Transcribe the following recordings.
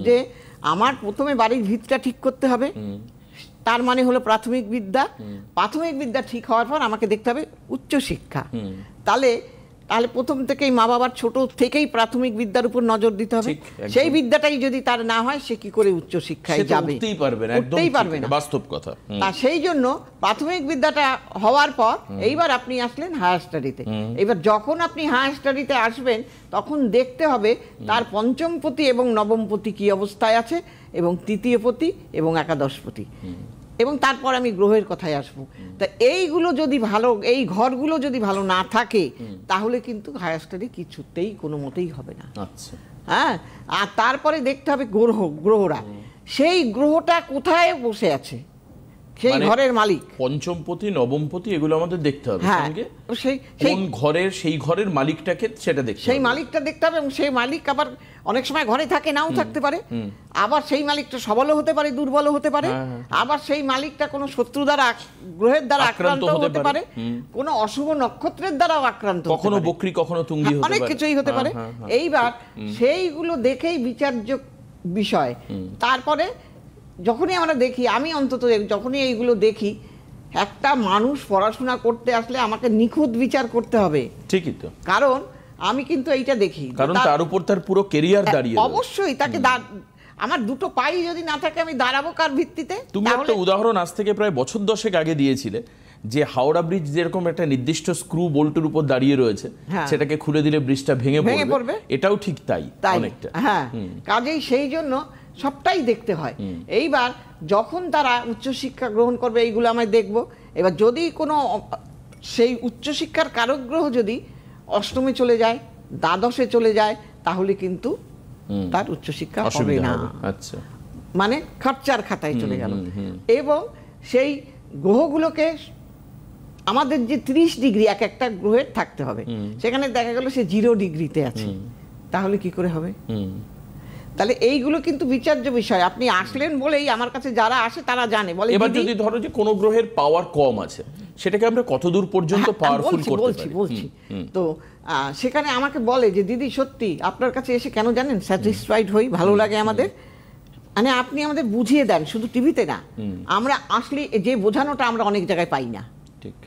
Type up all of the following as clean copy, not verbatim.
যে আমার প্রথমে বাড়ির ভিতটা ঠিক করতে হবে, তার মানে হলো প্রাথমিক বিদ্যা। প্রাথমিক বিদ্যা ঠিক হওয়ার পর আমাকে দেখতে হবে উচ্চশিক্ষা। তাহলে প্রথম থেকেই মা বাবার ছোট থেকেই প্রাথমিক বিদ্যার উপর নজর দিতে হবে। সেই বিদ্যাটাই যদি তার না হয়, সে কি করে উচ্চশিক্ষায় যাবে? উঠতেই পারবে না, বাস্তব কথা। সেই জন্য প্রাথমিক বিদ্যাটা হওয়ার পর এইবার আপনি আসলেন হায়ার স্টাডিতে। এবার যখন আপনি হায়ার স্টাডিতে আসবেন, তখন দেখতে হবে তার পঞ্চমপতি এবং নবমপতি কি অবস্থায় আছে, এবং তৃতীয়পতি এবং একাদশপতি, এবং তারপর আমি গ্রহের কথায় আসবো। তা এইগুলো যদি ভালো, এই ঘরগুলো যদি ভালো না থাকে, তাহলে কিন্তু হায়ার স্টাডি কিছুতেই কোনো মতেই হবে না। আচ্ছা, হ্যাঁ। আর তারপরে দেখতে হবে গ্রহরা, সেই গ্রহটা কোথায় বসে আছে, সেই ঘরের মালিক। পঞ্চমপতি, নবমপতি, এগুলো আমাদের দেখতে হবে। হ্যাঁ, কোন ঘরের, সেই ঘরের মালিকটাকে সেটা দেখতে হবে, সেই মালিকটা দেখতে হবে। এবং সেই মালিক আবার অনেক সময় ঘরে থাকে, নাও থাকতে পারে। আবার সেই মালিকটা সবলও হতে পারে, দুর্বলও হতে পারে। আবার সেই মালিকটা কোনো শত্রু দ্বারা, গ্রহের দ্বারা আক্রান্ত হতে পারে, কোনো অশুভ নক্ষত্রের দ্বারাও আক্রান্ত, কখনো বকরি, কখনো তুঙ্গি, অনেক কিছুই হতে পারে। এইবার সেইগুলো দেখেই বিচার্য বিষয়। তারপরে যখনই আমরা দেখি, আমি অন্তত যখনই এইগুলো দেখি, একটা মানুষ পড়াশোনা করতে আসলে আমাকে নিখুঁত বিচার করতে হবে। ঠিকই তো, কারণ আমি কিন্তু এইটা দেখি, কারণ তার উপর তার পুরো ক্যারিয়ার দাঁড়িয়ে। অবশ্যই তাকে আমার দুটো পাই যদি না থাকে, আমি দাঁড়াবো কার ভিত্তিতে? তুমি একটা উদাহরণ আজ থেকে প্রায় বছর 10 আগে দিয়েছিলে, যে হাওড়া ব্রিজ যেরকম একটা নির্দিষ্ট স্ক্রু বোল্টের উপর দাঁড়িয়ে রয়েছে, সেটাকে খুলে দিলে ব্রিজটা ভেঙে পড়বে, এটাও ঠিক তাই অনেকটা। হ্যাঁ, কাজেই সেই জন্য সবটাই দেখতে হয়। এইবার যখন তারা উচ্চশিক্ষা গ্রহণ করবে, এইগুলো আমি দেখব। এবার যদি কোনো সেই উচ্চশিক্ষার কারক গ্রহ যদি অষ্টমে চলে যায়, দ্বাদশে চলে যায়, তাহলে কিন্তু তার উচ্চশিক্ষা হবে না। আচ্ছা, মানে খরচার খাতায় চলে গেল। এবং সেই গ্রহগুলোকে আমাদের যে 30 ডিগ্রি এক একটা গ্রহের থাকতে হবে, সেখানে দেখা গেল সে 0 ডিগ্রিতে আছে, তাহলে কি করে হবে? তাহলে এইগুলো কিন্তু বিচার্য বিষয়। আপনি আসলেন বলেই আমার কাছে যারা আসে তারা জানে, বলে এবার যদি ধরো যে কোনো গ্রহের পাওয়ার কম আছে, সেটাকে আমরা কতদূর পর্যন্ত পাওয়ারফুল করতে পারি? বলছি তো সেখানে আমাকে বলে যে দিদি সত্যি আপনার কাছে এসে কেন জানেন স্যাটিসফাইড হই, ভালো লাগে আমাদের। মানে আপনি আমাদের বুঝিয়ে দেন, শুধু টিভিতে না, আমরা আসলে যে বোঝানোটা আমরা অনেক জায়গায় পাই না। ঠিক,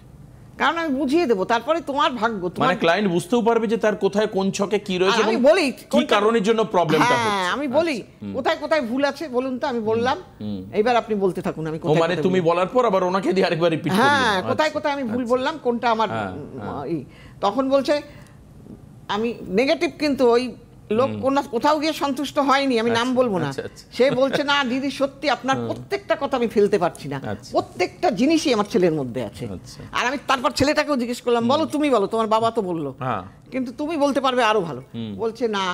কারণ আমি বুঝিয়ে দেবো, তারপরে তোমার ভাগ্য, মানে ক্লায়েন্ট বুঝতেও পারবে যে তার কোথায় কোন ছকে কি রয়েছে, আমি বলি কি কারণের জন্য প্রবলেমটা হচ্ছে। হ্যাঁ, আমি বলি কোথায় কোথায় ভুল আছে বলুন তো, আমি বললাম, এবার আপনি বলতে থাকুন। আমি কোথায়, মানে তুমি বলার পর আবার ওনাকে দিয়ে আরেকবার রিপিট করি, হ্যাঁ, কোথায় কোথায় আমি ভুল বললাম, কোনটা আমার। তখন বলছে আমি নেগেটিভ, কিন্তু ওই লোক কোথাও গিয়ে সন্তুষ্ট হয়নি, আমি নাম বলবো না। সে বলছে না দিদি সত্যি আপনার প্রত্যেকটা কথা আমি ফেলতে পারছি না, প্রত্যেকটা জিনিসই আমার ছেলের মধ্যে আছে। আর আমি তারপর ছেলেটাকেও জিজ্ঞেস করলাম, বলো তুমি বলো, তোমার বাবা তো বললো, কিন্তু তুমি বলতে পারবে আরো ভালো। বলছে না,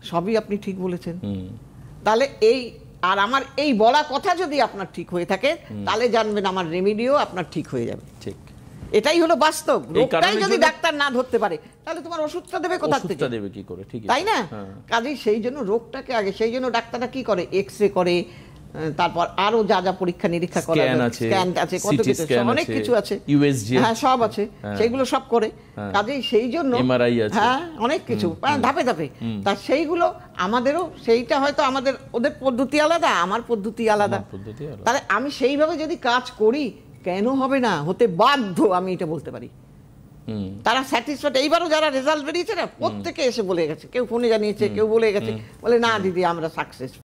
সবই আপনি ঠিক বলেছেন। তাহলে এই আর আমার এই বলা কথা যদি আপনার ঠিক হয়ে থাকে, তাহলে জানবেন আমার রেমিডিও আপনার ঠিক হয়ে যাবে। ঠিক, এটাই হলো বাস্তব। রোগটাই যদি ডাক্তার না ধরতে পারে, তাহলে তোমার ওষুধটা দেবে কোথা থেকে? দেবে কি করে? ঠিক, তাই না? কাজেই সেই জন্য রোগটাকে আগে, সেই জন্য ডাক্তাররা কি করে, এক্সরে করে, তারপর আরো যা যা পরীক্ষা নিরীক্ষা করে, স্ক্যান আছে, কত কিছু, অনেক কিছু আছে, ইউএসজি, হ্যাঁ সব আছে, সেইগুলো সব করে। কাজেই সেই জন্য এমআরআই আছে, হ্যাঁ অনেক কিছু ধাপে ধাপে। তা সেইগুলো আমাদেরও, সেইটা হয়তো আমাদের, ওদের পদ্ধতি আলাদা, আমার পদ্ধতি আলাদা। তাহলে আমি সেইভাবে যদি কাজ করি, কেন হবে না, হতে বাধ্য, আমি এটা বলতে পারি। তারা স্যাটিসফাইড। এইবারও যারা রেজাল্ট বেরিয়েছে না, প্রত্যেকে এসে বলে গেছে, কেউ ফোনে জানিয়েছে, কেউ বলে গেছে, বলে না দিদি আমরা সাকসেসফুল।